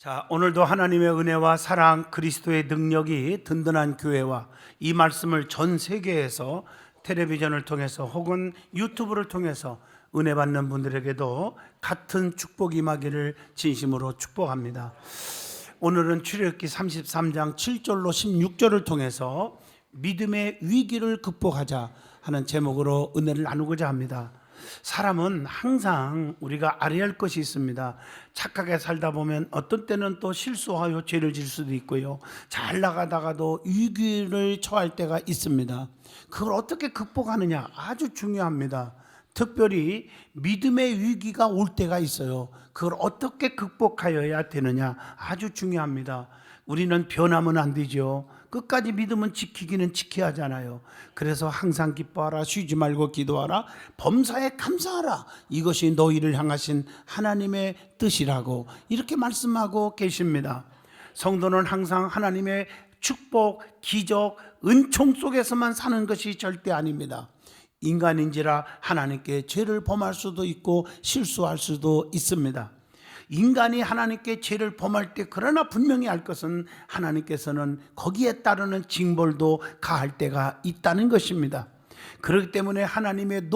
자, 오늘도 하나님의 은혜와 사랑, 그리스도의 능력이 든든한 교회와 이 말씀을 전 세계에서 텔레비전을 통해서 혹은 유튜브를 통해서 은혜 받는 분들에게도 같은 축복이 임하기를 진심으로 축복합니다. 오늘은 출애굽기 33장 7절로 16절을 통해서 믿음의 위기를 극복하자 하는 제목으로 은혜를 나누고자 합니다. 사람은 항상 우리가 알아야 할 것이 있습니다. 착하게 살다 보면 어떤 때는 또 실수하여 죄를 질 수도 있고요, 잘 나가다가도 위기를 처할 때가 있습니다. 그걸 어떻게 극복하느냐 아주 중요합니다. 특별히 믿음의 위기가 올 때가 있어요. 그걸 어떻게 극복하여야 되느냐 아주 중요합니다. 우리는 변하면 안 되죠. 끝까지 믿음은 지키기는 지켜야 하잖아요. 그래서 항상 기뻐하라, 쉬지 말고 기도하라, 범사에 감사하라, 이것이 너희를 향하신 하나님의 뜻이라고 이렇게 말씀하고 계십니다. 성도는 항상 하나님의 축복, 기적, 은총 속에서만 사는 것이 절대 아닙니다. 인간인지라 하나님께 죄를 범할 수도 있고 실수할 수도 있습니다. 인간이 하나님께 죄를 범할 때 그러나 분명히 알 것은 하나님께서는 거기에 따르는 징벌도 가할 때가 있다는 것입니다. 그렇기 때문에 하나님의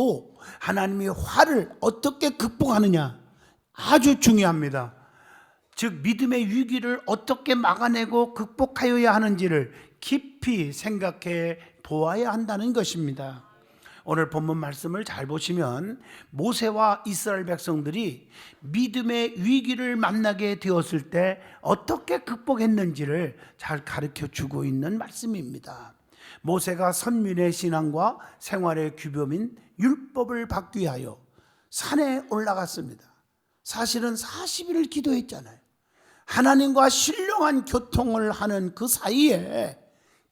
하나님의 화를 어떻게 극복하느냐 아주 중요합니다. 즉 믿음의 위기를 어떻게 막아내고 극복하여야 하는지를 깊이 생각해 보아야 한다는 것입니다. 오늘 본문 말씀을 잘 보시면 모세와 이스라엘 백성들이 믿음의 위기를 만나게 되었을 때 어떻게 극복했는지를 잘 가르쳐 주고 있는 말씀입니다. 모세가 선민의 신앙과 생활의 규범인 율법을 받기 위하여 산에 올라갔습니다. 사실은 40일을 기도했잖아요. 하나님과 신령한 교통을 하는 그 사이에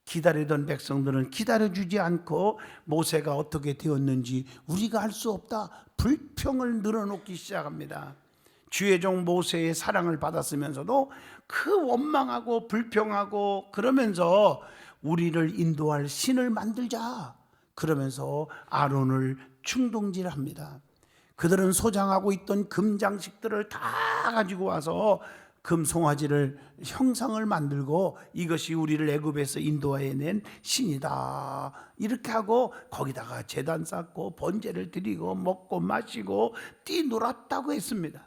기다리던 백성들은 기다려주지 않고 모세가 어떻게 되었는지 우리가 알 수 없다, 불평을 늘어놓기 시작합니다. 주의 종 모세의 사랑을 받았으면서도 그 원망하고 불평하고 그러면서 우리를 인도할 신을 만들자 그러면서 아론을 충동질합니다. 그들은 소장하고 있던 금장식들을 다 가지고 와서 금송아지를 형상을 만들고 이것이 우리를 애굽에서 인도해낸 신이다 이렇게 하고 거기다가 제단 쌓고 번제를 드리고 먹고 마시고 뛰놀았다고 했습니다.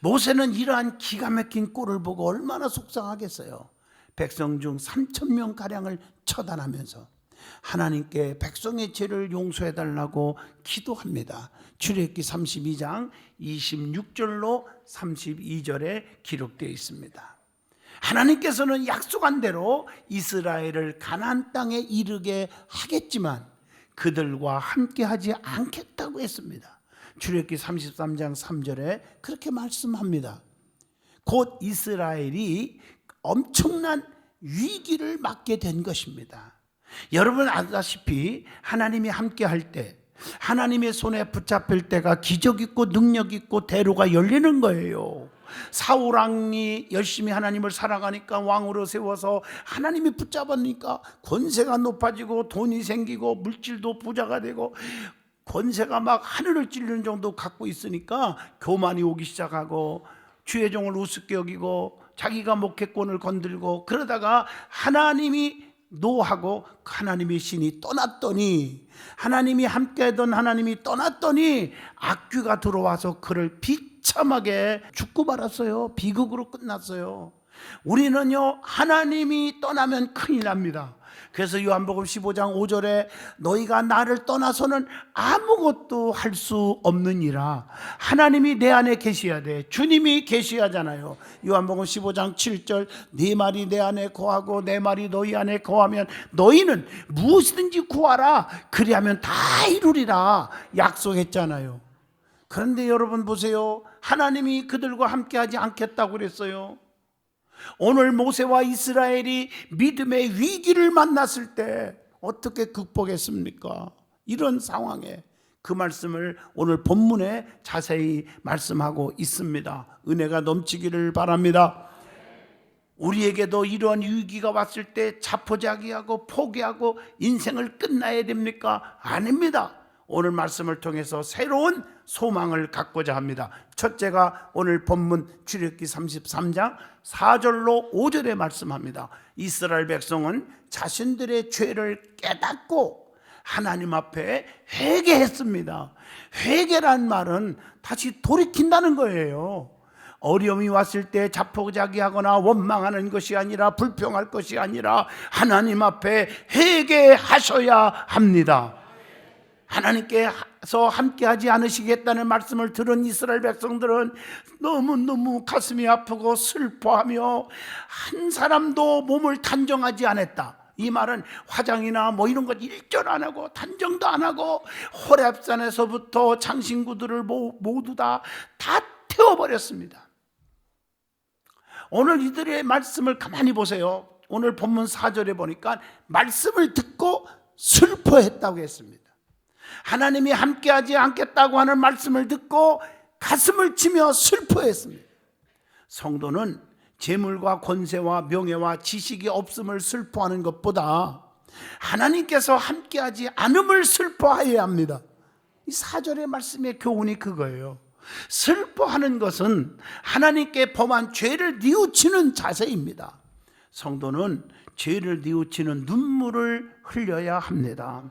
모세는 이러한 기가 막힌 꼴을 보고 얼마나 속상하겠어요. 백성 중 3,000명가량을 처단하면서 하나님께 백성의 죄를 용서해달라고 기도합니다. 출애굽기 32장 26절로 32절에 기록되어 있습니다. 하나님께서는 약속한 대로 이스라엘을 가나안 땅에 이르게 하겠지만 그들과 함께 하지 않겠다고 했습니다. 출애굽기 33장 3절에 그렇게 말씀합니다. 곧 이스라엘이 엄청난 위기를 맞게 된 것입니다. 여러분 아다시피 하나님이 함께 할 때, 하나님의 손에 붙잡힐 때가 기적 있고 능력 있고 대로가 열리는 거예요. 사울 왕이 열심히 하나님을 사랑하니까 왕으로 세워서 하나님이 붙잡으니까 권세가 높아지고 돈이 생기고 물질도 부자가 되고 권세가 막 하늘을 찌르는 정도 갖고 있으니까 교만이 오기 시작하고 주의 종을 우습게 여기고 자기가 목회권을 건들고 그러다가 하나님이 노하고 하나님의 신이 떠났더니, 하나님이 함께하던 하나님이 떠났더니 악귀가 들어와서 그를 비참하게 죽고 말았어요. 비극으로 끝났어요. 우리는요 하나님이 떠나면 큰일 납니다. 그래서 요한복음 15장 5절에 너희가 나를 떠나서는 아무것도 할 수 없느니라. 하나님이 내 안에 계셔야 돼. 주님이 계셔야 하잖아요. 요한복음 15장 7절 네 말이 내 안에 거하고 내 말이 너희 안에 거하면 너희는 무엇이든지 구하라 그리하면 다 이루리라 약속했잖아요. 그런데 여러분 보세요. 하나님이 그들과 함께하지 않겠다고 그랬어요. 오늘 모세와 이스라엘이 믿음의 위기를 만났을 때 어떻게 극복했습니까? 이런 상황에 그 말씀을 오늘 본문에 자세히 말씀하고 있습니다. 은혜가 넘치기를 바랍니다. 우리에게도 이러한 위기가 왔을 때 자포자기하고 포기하고 인생을 끝나야 됩니까? 아닙니다. 오늘 말씀을 통해서 새로운 소망을 갖고자 합니다. 첫째가 오늘 본문 출애굽기 33장 4절로 5절에 말씀합니다. 이스라엘 백성은 자신들의 죄를 깨닫고 하나님 앞에 회개했습니다. 회개란 말은 다시 돌이킨다는 거예요. 어려움이 왔을 때 자포자기하거나 원망하는 것이 아니라, 불평할 것이 아니라 하나님 앞에 회개하셔야 합니다. 하나님께서 함께하지 않으시겠다는 말씀을 들은 이스라엘 백성들은 너무너무 가슴이 아프고 슬퍼하며 한 사람도 몸을 단정하지 않았다. 이 말은 화장이나 뭐 이런 것 일절 안 하고 단정도 안 하고 호렙산에서부터 장신구들을 모두 다 태워버렸습니다. 오늘 이들의 말씀을 가만히 보세요. 오늘 본문 4절에 보니까 말씀을 듣고 슬퍼했다고 했습니다. 하나님이 함께하지 않겠다고 하는 말씀을 듣고 가슴을 치며 슬퍼했습니다. 성도는 재물과 권세와 명예와 지식이 없음을 슬퍼하는 것보다 하나님께서 함께하지 않음을 슬퍼해야 합니다. 이 4절의 말씀의 교훈이 그거예요. 슬퍼하는 것은 하나님께 범한 죄를 뉘우치는 자세입니다. 성도는 죄를 뉘우치는 눈물을 흘려야 합니다.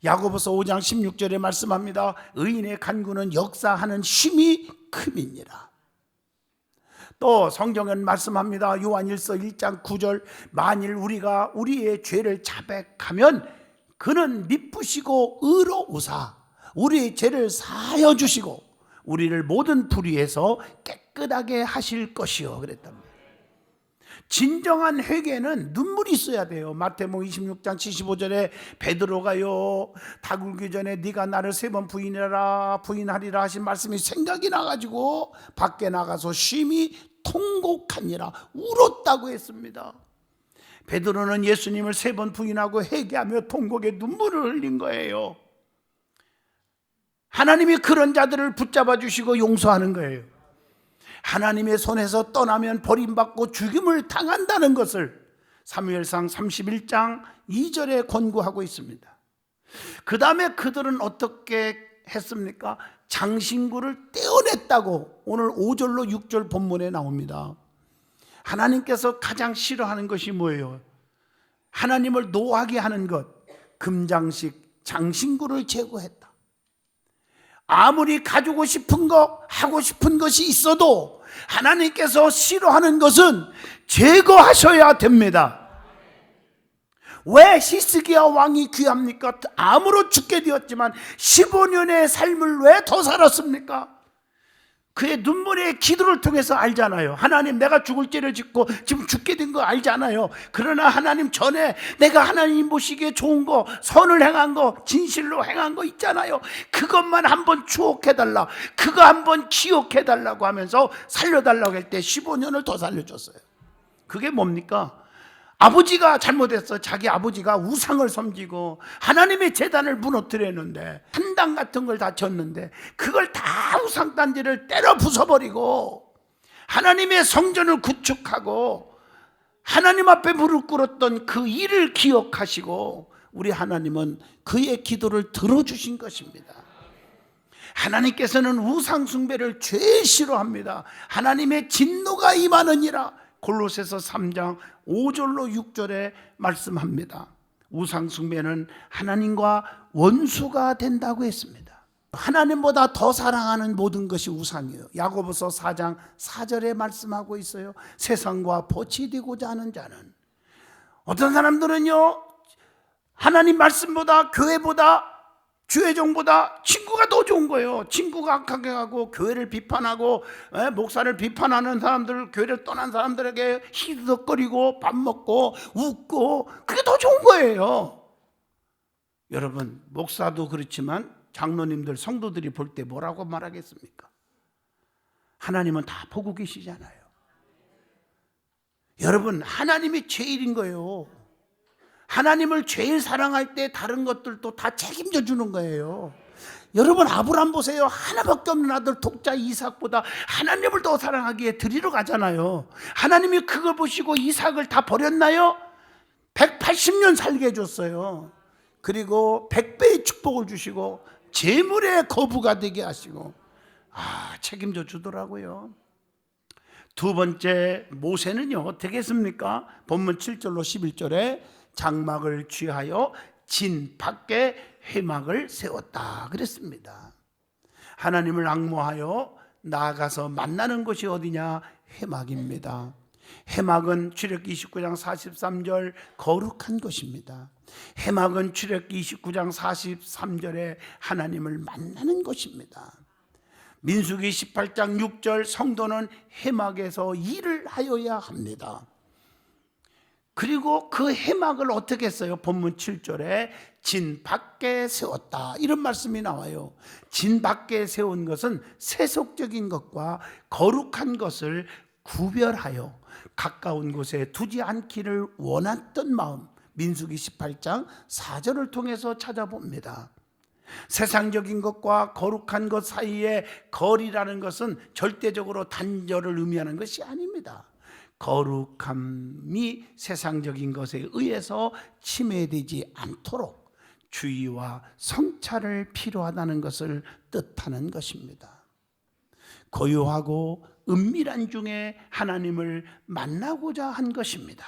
야고보서 5장 16절에 말씀합니다. 의인의 간구는 역사하는 힘이 큼이니라. 또 성경은 말씀합니다. 요한일서 1장 9절, 만일 우리가 우리의 죄를 자백하면 그는 미쁘시고 의로우사 우리의 죄를 사하여 주시고 우리를 모든 불의에서 깨끗하게 하실 것이요 그랬답니다. 진정한 회개는 눈물이 있어야 돼요. 마태복음 26장 75절에 베드로가요, 닭 울기 전에 네가 나를 3번 부인하리라 하신 말씀이 생각이 나가지고 밖에 나가서 심히 통곡하니라 울었다고 했습니다. 베드로는 예수님을 3번 부인하고 회개하며 통곡의 눈물을 흘린 거예요. 하나님이 그런 자들을 붙잡아 주시고 용서하는 거예요. 하나님의 손에서 떠나면 버림받고 죽임을 당한다는 것을 사무엘상 31장 2절에 권고하고 있습니다. 그 다음에 그들은 어떻게 했습니까? 장신구를 떼어냈다고 오늘 5절로 6절 본문에 나옵니다. 하나님께서 가장 싫어하는 것이 뭐예요? 하나님을 노하게 하는 것, 금장식, 장신구를 제거했다. 아무리 가지고 싶은 거, 하고 싶은 것이 있어도 하나님께서 싫어하는 것은 제거하셔야 됩니다. 왜 히스기야 왕이 귀합니까? 암으로 죽게 되었지만 15년의 삶을 왜 더 살았습니까? 그의 눈물의 기도를 통해서 알잖아요. 하나님, 내가 죽을 죄를 짓고 지금 죽게 된 거 알잖아요. 그러나 하나님, 전에 내가 하나님 보시기에 좋은 거, 선을 행한 거, 진실로 행한 거 있잖아요. 그것만 한번 추억해달라, 그거 한번 기억해달라고 하면서 살려달라고 할 때 15년을 더 살려줬어요. 그게 뭡니까? 아버지가 잘못했어. 자기 아버지가 우상을 섬기고 하나님의 제단을 무너뜨렸는데, 한당 같은 걸 다 쳤는데 그걸 다 우상단지를 때려 부숴버리고 하나님의 성전을 구축하고 하나님 앞에 무릎 꿇었던 그 일을 기억하시고 우리 하나님은 그의 기도를 들어주신 것입니다. 하나님께서는 우상 숭배를 제일 싫어합니다. 하나님의 진노가 임하느니라 골로새서 3장 5절로 6절에 말씀합니다. 우상 숭배는 하나님과 원수가 된다고 했습니다. 하나님보다 더 사랑하는 모든 것이 우상이에요. 야고보서 4장 4절에 말씀하고 있어요. 세상과 벗이 되고자 하는 자는, 어떤 사람들은요, 하나님 말씀보다, 교회보다, 주의종보다 친구가 더 좋은 거예요. 친구가 악하게 하고 교회를 비판하고 목사를 비판하는 사람들, 교회를 떠난 사람들에게 희덕거리고 밥 먹고 웃고, 그게 더 좋은 거예요. 여러분, 목사도 그렇지만 장로님들, 성도들이 볼 때 뭐라고 말하겠습니까? 하나님은 다 보고 계시잖아요. 여러분, 하나님이 제일인 거예요. 하나님을 제일 사랑할 때 다른 것들도 다 책임져 주는 거예요. 여러분, 아브라함 보세요. 하나밖에 없는 아들 독자 이삭보다 하나님을 더 사랑하기에 드리러 가잖아요. 하나님이 그걸 보시고 이삭을 다 버렸나요? 180년 살게 해줬어요. 그리고 100배의 축복을 주시고 재물의 거부가 되게 하시고 책임져 주더라고요. 두 번째, 모세는요 어떻게 했습니까? 본문 7절로 11절에 장막을 취하여 진 밖에 회막을 세웠다 그랬습니다. 하나님을 앙모하여 나아가서 만나는 곳이 어디냐? 회막입니다. 회막은 출애굽기 29장 43절 거룩한 것입니다. 회막은 출애굽기 29장 43절에 하나님을 만나는 것입니다. 민수기 18장 6절 성도는 회막에서 일을 하여야 합니다. 그리고 그 회막을 어떻게 했어요? 본문 7절에 진 밖에 세웠다 이런 말씀이 나와요. 진 밖에 세운 것은 세속적인 것과 거룩한 것을 구별하여 가까운 곳에 두지 않기를 원했던 마음, 민수기 18장 4절을 통해서 찾아봅니다. 세상적인 것과 거룩한 것 사이에 거리라는 것은 절대적으로 단절을 의미하는 것이 아닙니다. 거룩함이 세상적인 것에 의해서 침해되지 않도록 주의와 성찰을 필요하다는 것을 뜻하는 것입니다. 고요하고 은밀한 중에 하나님을 만나고자 한 것입니다.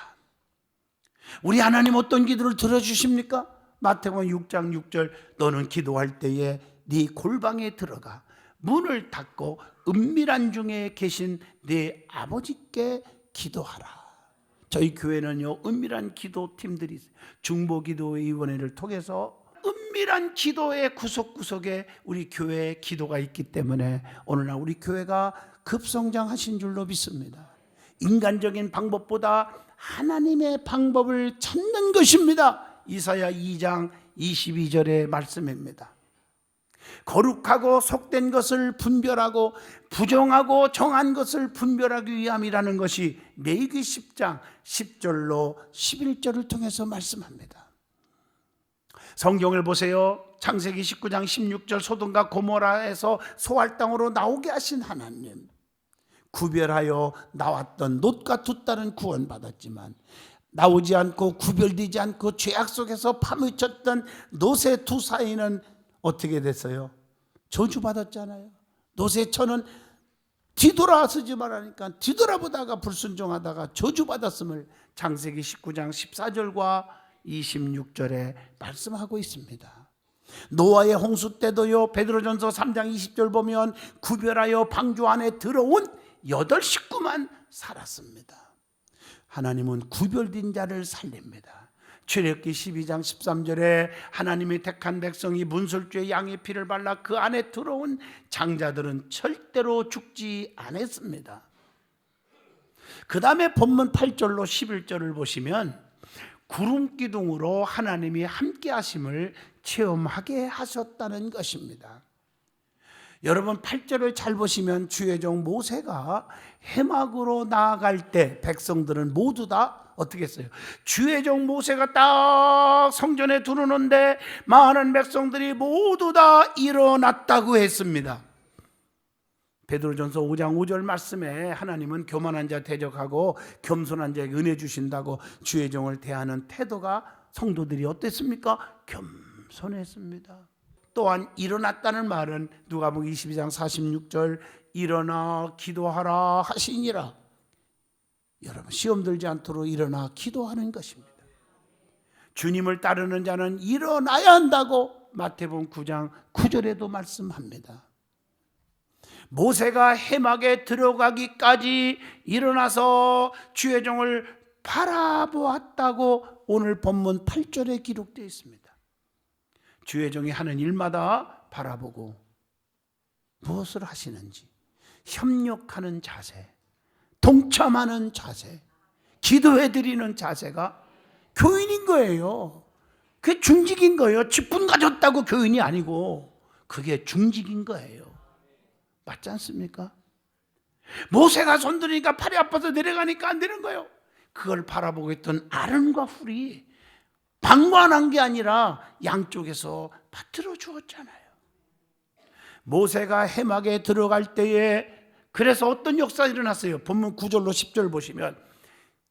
우리 하나님 어떤 기도를 들어주십니까? 마태복음 6장 6절 너는 기도할 때에 네 골방에 들어가 문을 닫고 은밀한 중에 계신 네 아버지께 기도하라. 저희 교회는요 은밀한 기도팀들이 있어요. 중보기도위원회를 통해서 은밀한 기도의 구석구석에 우리 교회의 기도가 있기 때문에 오늘날 우리 교회가 급성장하신 줄로 믿습니다. 인간적인 방법보다 하나님의 방법을 찾는 것입니다. 이사야 2장 22절의 말씀입니다. 거룩하고 속된 것을 분별하고 부정하고 정한 것을 분별하기 위함이라는 것이 레위기 10장 10절로 11절을 통해서 말씀합니다. 성경을 보세요. 창세기 19장 16절 소돔과 고모라에서 소알 땅으로 나오게 하신 하나님, 구별하여 나왔던 롯과 두 딸은 구원받았지만 나오지 않고 구별되지 않고 죄악 속에서 파묻혔던 롯의 두 사이는 어떻게 됐어요? 저주받았잖아요. 롯의 처는 뒤돌아서지 말라니까 뒤돌아보다가 불순종하다가 저주받았음을 창세기 19장 14절과 26절에 말씀하고 있습니다. 노아의 홍수 때도요 베드로전서 3장 20절 보면 구별하여 방주 안에 들어온 8 식구만 살았습니다. 하나님은 구별된 자를 살립니다. 출애굽기 12장 13절에 하나님이 택한 백성이 문설주에 양의 피를 발라 그 안에 들어온 장자들은 절대로 죽지 않았습니다. 그 다음에 본문 8절로 11절을 보시면 구름기둥으로 하나님이 함께 하심을 체험하게 하셨다는 것입니다. 여러분 8절을 잘 보시면 주의 종 모세가 회막으로 나아갈 때 백성들은 모두 다 어떻게 했어요? 주의 종 모세가 딱 성전에 들어오는데 많은 백성들이 모두 다 일어났다고 했습니다. 베드로전서 5장 5절 말씀에 하나님은 교만한 자 대적하고 겸손한 자에게 은혜 주신다고 주의 종을 대하는 태도가 성도들이 어땠습니까? 겸손했습니다. 또한 일어났다는 말은 누가복음 22장 46절 일어나 기도하라 하시니라. 여러분 시험 들지 않도록 일어나 기도하는 것입니다. 주님을 따르는 자는 일어나야 한다고 마태복음 9장 9절에도 말씀합니다. 모세가 회막에 들어가기까지 일어나서 주의 종을 바라보았다고 오늘 본문 8절에 기록되어 있습니다. 주의 종이 하는 일마다 바라보고 무엇을 하시는지 협력하는 자세, 동참하는 자세, 기도해드리는 자세가 교인인 거예요. 그게 중직인 거예요. 직분 가졌다고 교인이 아니고 그게 중직인 거예요. 맞지 않습니까? 모세가 손들으니까 팔이 아파서 내려가니까 안 되는 거예요. 그걸 바라보고 있던 아론과 훌이 방관한 게 아니라 양쪽에서 받들어 주었잖아요. 모세가 회막에 들어갈 때에 그래서 어떤 역사가 일어났어요? 본문 9절로 10절 보시면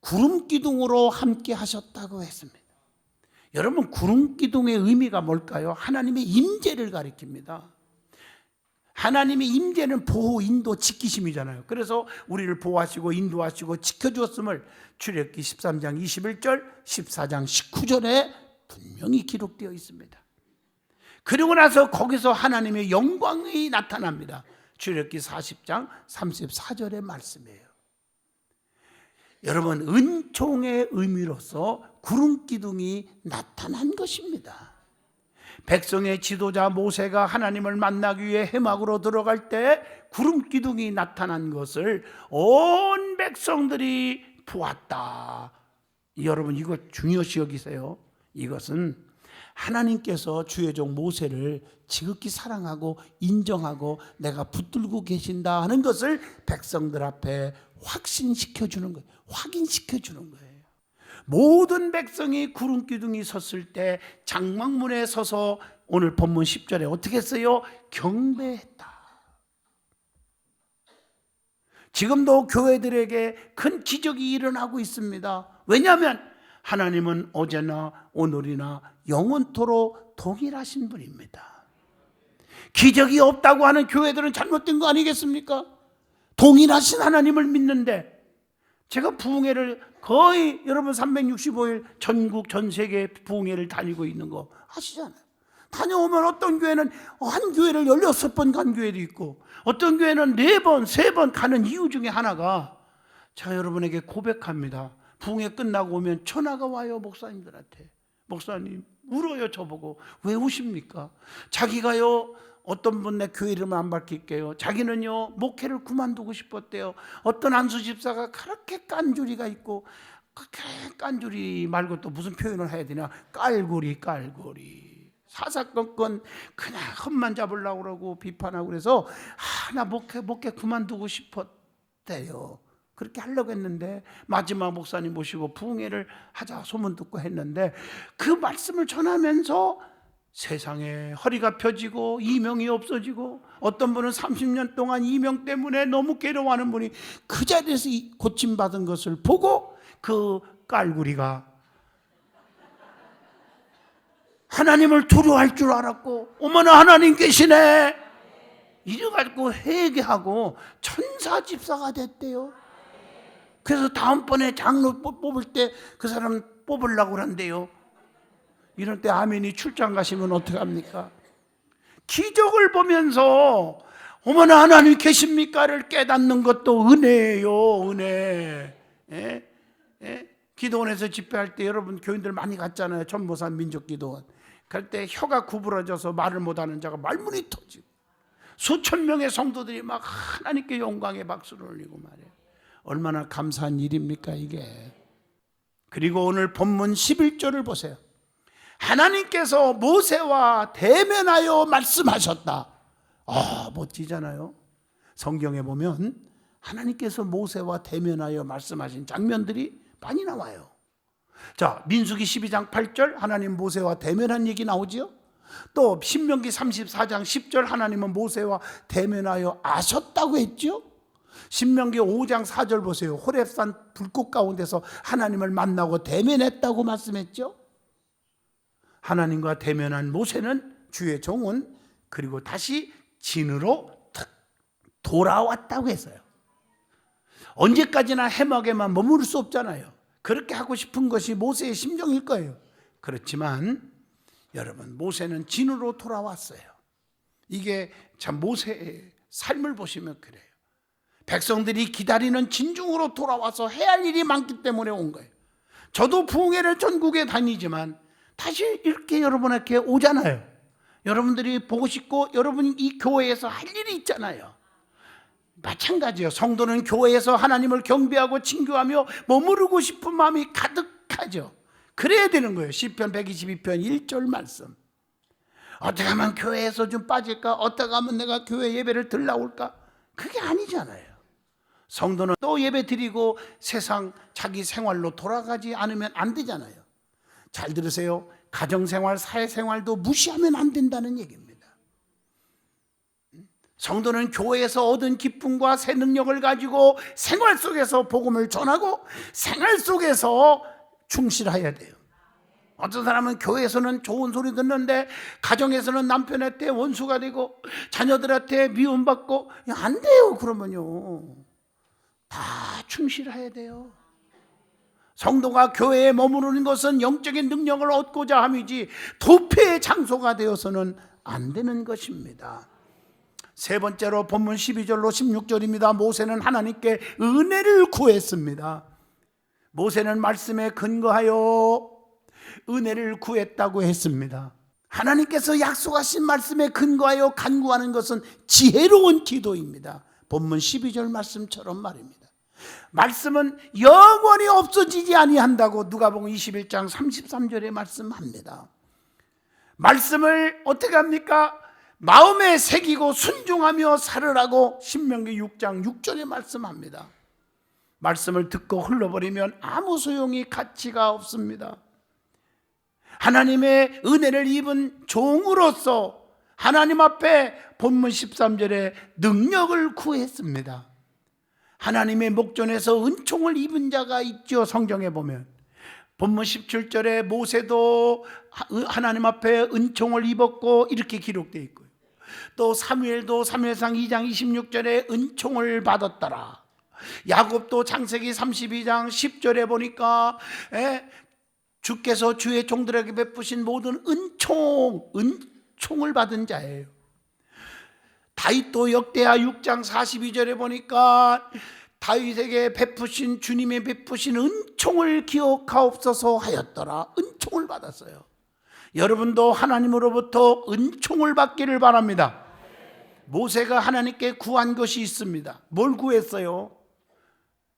구름 기둥으로 함께 하셨다고 했습니다. 여러분, 구름기둥의 의미가 뭘까요? 하나님의 임재를 가리킵니다. 하나님의 임재는 보호, 인도, 지키심이잖아요. 그래서 우리를 보호하시고 인도하시고 지켜주었음을 출애굽기 13장 21절, 14장 19절에 분명히 기록되어 있습니다. 그리고 나서 거기서 하나님의 영광이 나타납니다. 출애굽기 40장 34절의 말씀이에요. 여러분, 은총의 의미로서 구름기둥이 나타난 것입니다. 백성의 지도자 모세가 하나님을 만나기 위해 해막으로 들어갈 때 구름기둥이 나타난 것을 온 백성들이 보았다. 여러분, 이거 중요시 여기세요. 이것은 하나님께서 주의 종 모세를 지극히 사랑하고 인정하고 내가 붙들고 계신다 하는 것을 백성들 앞에 확신시켜 주는 거예요. 확인시켜 주는 거예요. 모든 백성이 구름기둥이 섰을 때 장막문에 서서 오늘 본문 10절에 어떻게 했어요? 경배했다. 지금도 교회들에게 큰 기적이 일어나고 있습니다. 왜냐하면 하나님은 어제나 오늘이나 영원토록 동일하신 분입니다. 기적이 없다고 하는 교회들은 잘못된 거 아니겠습니까? 동일하신 하나님을 믿는데, 제가 부흥회를 거의 여러분 365일 전국 전 세계 부흥회를 다니고 있는 거 아시잖아요. 다녀오면 어떤 교회는 한 교회를 16번 간 교회도 있고 어떤 교회는 4번, 3번 가는 이유 중에 하나가, 제가 여러분에게 고백합니다. 부흥회 끝나고 오면 전화가 와요. 목사님들한테. 목사님 울어요. 저보고. 왜 우십니까? 자기가요, 어떤 분, 내 교회 이름을 안 밝힐게요, 자기는요 목회를 그만두고 싶었대요. 어떤 안수 집사가 그렇게 깐주리가 있고, 그렇게 깐주리 말고 또 무슨 표현을 해야 되냐, 깔구리 사사건건 그냥 헛만 잡으려고 그러고 비판하고, 그래서 나 목회 그만두고 싶었대요. 그렇게 하려고 했는데 마지막 목사님 모시고 부흥회를 하자 소문 듣고 했는데, 그 말씀을 전하면서 세상에 허리가 펴지고 이명이 없어지고, 어떤 분은 30년 동안 이명 때문에 너무 괴로워하는 분이 그 자리에서 고침받은 것을 보고 그 깔구리가 하나님을 두려워할 줄 알았고, 어머나 하나님 계시네 이래가지고 회개하고 천사 집사가 됐대요. 그래서 다음번에 장로 뽑을 때 그 사람 뽑으려고 그런대요. 이럴 때 아멘이 출장 가시면 어떡합니까? 기적을 보면서 어머나 하나님 계십니까를 깨닫는 것도 은혜예요. 은혜. 예? 예? 기도원에서 집회할 때 여러분 교인들 많이 갔잖아요. 전모산 민족기도원. 갈 때 혀가 구부러져서 말을 못하는 자가 말문이 터지고, 수천 명의 성도들이 막 하나님께 영광의 박수를 올리고 말해요. 얼마나 감사한 일입니까 이게. 그리고 오늘 본문 11절을 보세요. 하나님께서 모세와 대면하여 말씀하셨다. 멋지잖아요. 성경에 보면 하나님께서 모세와 대면하여 말씀하신 장면들이 많이 나와요. 자, 민수기 12장 8절 하나님 모세와 대면한 얘기 나오죠. 또 신명기 34장 10절 하나님은 모세와 대면하여 아셨다고 했죠. 신명기 5장 4절 보세요. 호렙산 불꽃 가운데서 하나님을 만나고 대면했다고 말씀했죠. 하나님과 대면한 모세는, 주의 종은, 그리고 다시 진으로 돌아왔다고 했어요. 언제까지나 해막에만 머무를 수 없잖아요. 그렇게 하고 싶은 것이 모세의 심정일 거예요. 그렇지만 여러분, 모세는 진으로 돌아왔어요. 이게 참 모세의 삶을 보시면 그래요. 백성들이 기다리는 진중으로 돌아와서 해야 할 일이 많기 때문에 온 거예요. 저도 부흥회를 전국에 다니지만 다시 이렇게 여러분에게 오잖아요. 여러분들이 보고 싶고 여러분이 이 교회에서 할 일이 있잖아요. 마찬가지예요. 성도는 교회에서 하나님을 경배하고 친교하며 머무르고 싶은 마음이 가득하죠. 그래야 되는 거예요. 시편 122편 1절 말씀. 어떻게 하면 교회에서 좀 빠질까? 어떻게 하면 내가 교회 예배를 들라올까? 그게 아니잖아요. 성도는 또 예배 드리고 세상 자기 생활로 돌아가지 않으면 안 되잖아요. 잘 들으세요. 가정생활, 사회생활도 무시하면 안 된다는 얘기입니다. 성도는 교회에서 얻은 기쁨과 새 능력을 가지고 생활 속에서 복음을 전하고 생활 속에서 충실해야 돼요. 어떤 사람은 교회에서는 좋은 소리 듣는데 가정에서는 남편한테 원수가 되고 자녀들한테 미움받고, 안 돼요. 그러면요, 다 충실해야 돼요. 성도가 교회에 머무르는 것은 영적인 능력을 얻고자 함이지 도피의 장소가 되어서는 안 되는 것입니다. 세 번째로 본문 12절로 16절입니다. 모세는 하나님께 은혜를 구했습니다. 모세는 말씀에 근거하여 은혜를 구했다고 했습니다. 하나님께서 약속하신 말씀에 근거하여 간구하는 것은 지혜로운 기도입니다. 본문 12절 말씀처럼 말입니다. 말씀은 영원히 없어지지 아니한다고 누가복음 21장 33절에 말씀합니다. 말씀을 어떻게 합니까? 마음에 새기고 순종하며 살으라고 신명기 6장 6절에 말씀합니다. 말씀을 듣고 흘러버리면 아무 소용이 가치가 없습니다. 하나님의 은혜를 입은 종으로서 하나님 앞에 본문 13절에 능력을 구했습니다. 하나님의 목전에서 은총을 입은 자가 있죠. 성경에 보면 본문 17절에 모세도 하나님 앞에 은총을 입었고 이렇게 기록되어 있고요. 또 사무엘도 사무엘상 2장 26절에 은총을 받았더라. 야곱도 창세기 32장 10절에 보니까 주께서 주의 종들에게 베푸신 모든 은총을 받은 자예요. 다윗도 역대하 6장 42절에 보니까 다윗에게 베푸신 주님의 베푸신 은총을 기억하옵소서 하였더라. 은총을 받았어요. 여러분도 하나님으로부터 은총을 받기를 바랍니다. 모세가 하나님께 구한 것이 있습니다. 뭘 구했어요?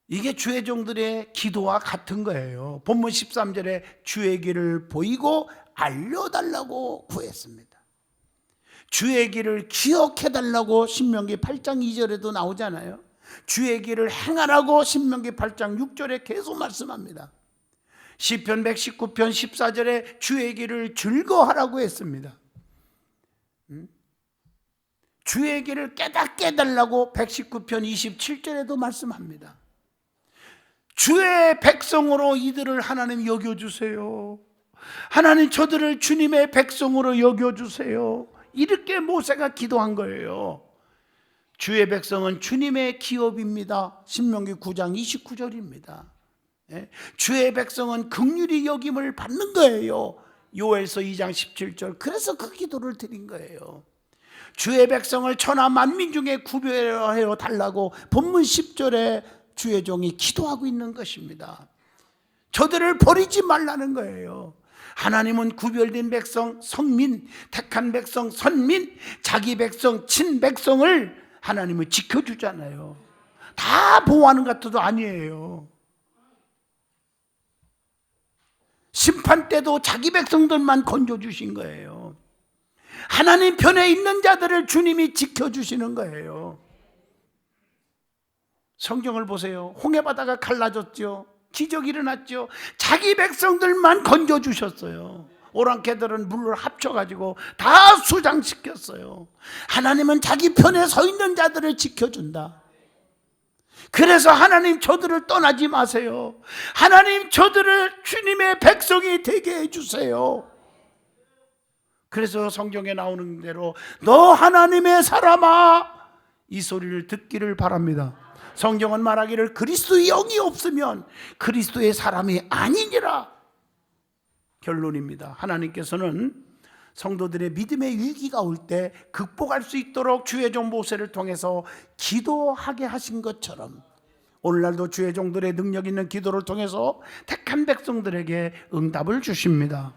이게 주의 종들의 기도와 같은 거예요. 본문 13절에 주의 길을 보이고 알려달라고 구했습니다. 주의 길을 기억해달라고 신명기 8장 2절에도 나오잖아요. 주의 길을 행하라고 신명기 8장 6절에 계속 말씀합니다. 시편 119편 14절에 주의 길을 즐거워하라고 했습니다. 주의 길을 깨닫게 해달라고 119편 27절에도 말씀합니다. 주의 백성으로 이들을 하나님 여겨주세요. 하나님 저들을 주님의 백성으로 여겨주세요. 이렇게 모세가 기도한 거예요. 주의 백성은 주님의 기업입니다. 신명기 9장 29절입니다. 주의 백성은 긍휼히 여김을 받는 거예요. 요엘서 2장 17절. 그래서 그 기도를 드린 거예요. 주의 백성을 천하 만민 중에 구별하여 달라고 본문 10절에 주의 종이 기도하고 있는 것입니다. 저들을 버리지 말라는 거예요. 하나님은 구별된 백성, 성민, 택한 백성, 선민, 자기 백성, 친백성을 하나님은 지켜주잖아요. 다 보호하는 것 같아도 아니에요. 심판 때도 자기 백성들만 건져주신 거예요. 하나님 편에 있는 자들을 주님이 지켜주시는 거예요. 성경을 보세요. 홍해바다가 갈라졌죠. 기적이 일어났죠. 자기 백성들만 건져주셨어요. 오랑캐들은 물을 합쳐가지고 다 수장시켰어요. 하나님은 자기 편에 서 있는 자들을 지켜준다. 그래서 하나님 저들을 떠나지 마세요. 하나님 저들을 주님의 백성이 되게 해주세요. 그래서 성경에 나오는 대로 너 하나님의 사람아 이 소리를 듣기를 바랍니다. 성경은 말하기를 그리스도의 영이 없으면 그리스도의 사람이 아니니라. 결론입니다. 하나님께서는 성도들의 믿음의 위기가 올 때 극복할 수 있도록 주의 종 모세를 통해서 기도하게 하신 것처럼 오늘날도 주의 종들의 능력 있는 기도를 통해서 택한 백성들에게 응답을 주십니다.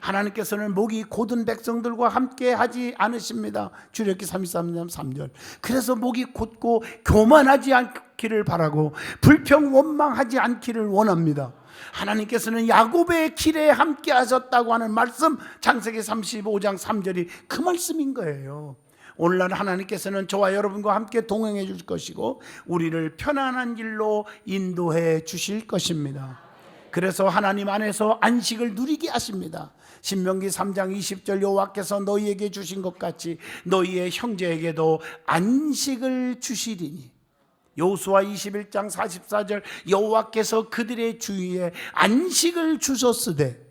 하나님께서는 목이 곧은 백성들과 함께 하지 않으십니다. 출애굽기 33장 3절. 그래서 목이 곧고 교만하지 않기를 바라고 불평 원망하지 않기를 원합니다. 하나님께서는 야곱의 길에 함께 하셨다고 하는 말씀, 창세기 35장 3절이 그 말씀인 거예요. 오늘날 하나님께서는 저와 여러분과 함께 동행해 줄 것이고 우리를 편안한 길로 인도해 주실 것입니다. 그래서 하나님 안에서 안식을 누리게 하십니다. 신명기 3장 20절 여호와께서 너희에게 주신 것 같이 너희의 형제에게도 안식을 주시리니. 여호수아 21장 44절 여호와께서 그들의 주위에 안식을 주셨으되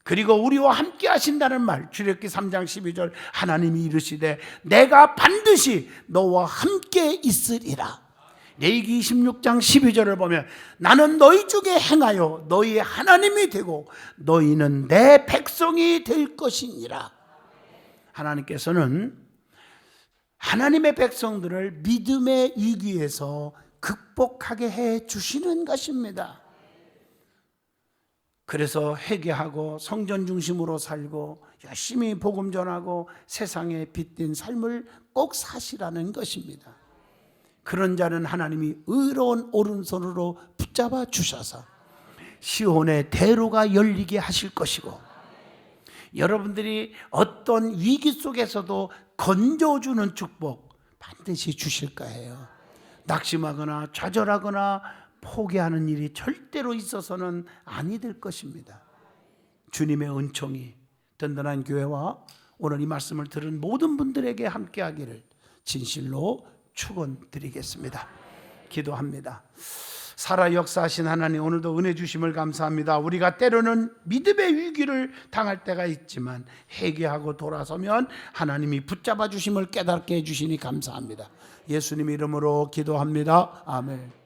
그리고 우리와 함께 하신다는 말, 출애굽기 3장 12절, 하나님이 이르시되 내가 반드시 너와 함께 있으리라. 레위기 26장 12절을 보면 나는 너희 중에 행하여 너희의 하나님이 되고 너희는 내 백성이 될 것이니라. 하나님께서는 하나님의 백성들을 믿음의 위기에서 극복하게 해 주시는 것입니다. 그래서 회개하고 성전 중심으로 살고 열심히 복음 전하고 세상에 빛된 삶을 꼭 사시라는 것입니다. 그런 자는 하나님이 의로운 오른손으로 붙잡아 주셔서 시온의 대로가 열리게 하실 것이고, 여러분들이 어떤 위기 속에서도 건져주는 축복 반드시 주실 거예요. 낙심하거나 좌절하거나 포기하는 일이 절대로 있어서는 아니 될 것입니다. 주님의 은총이 든든한 교회와 오늘 이 말씀을 들은 모든 분들에게 함께 하기를 진실로 축원드리겠습니다. 기도합니다. 살아 역사하신 하나님, 오늘도 은혜 주심을 감사합니다. 우리가 때로는 믿음의 위기를 당할 때가 있지만 회개하고 돌아서면 하나님이 붙잡아 주심을 깨닫게 해주시니 감사합니다. 예수님 이름으로 기도합니다. 아멘.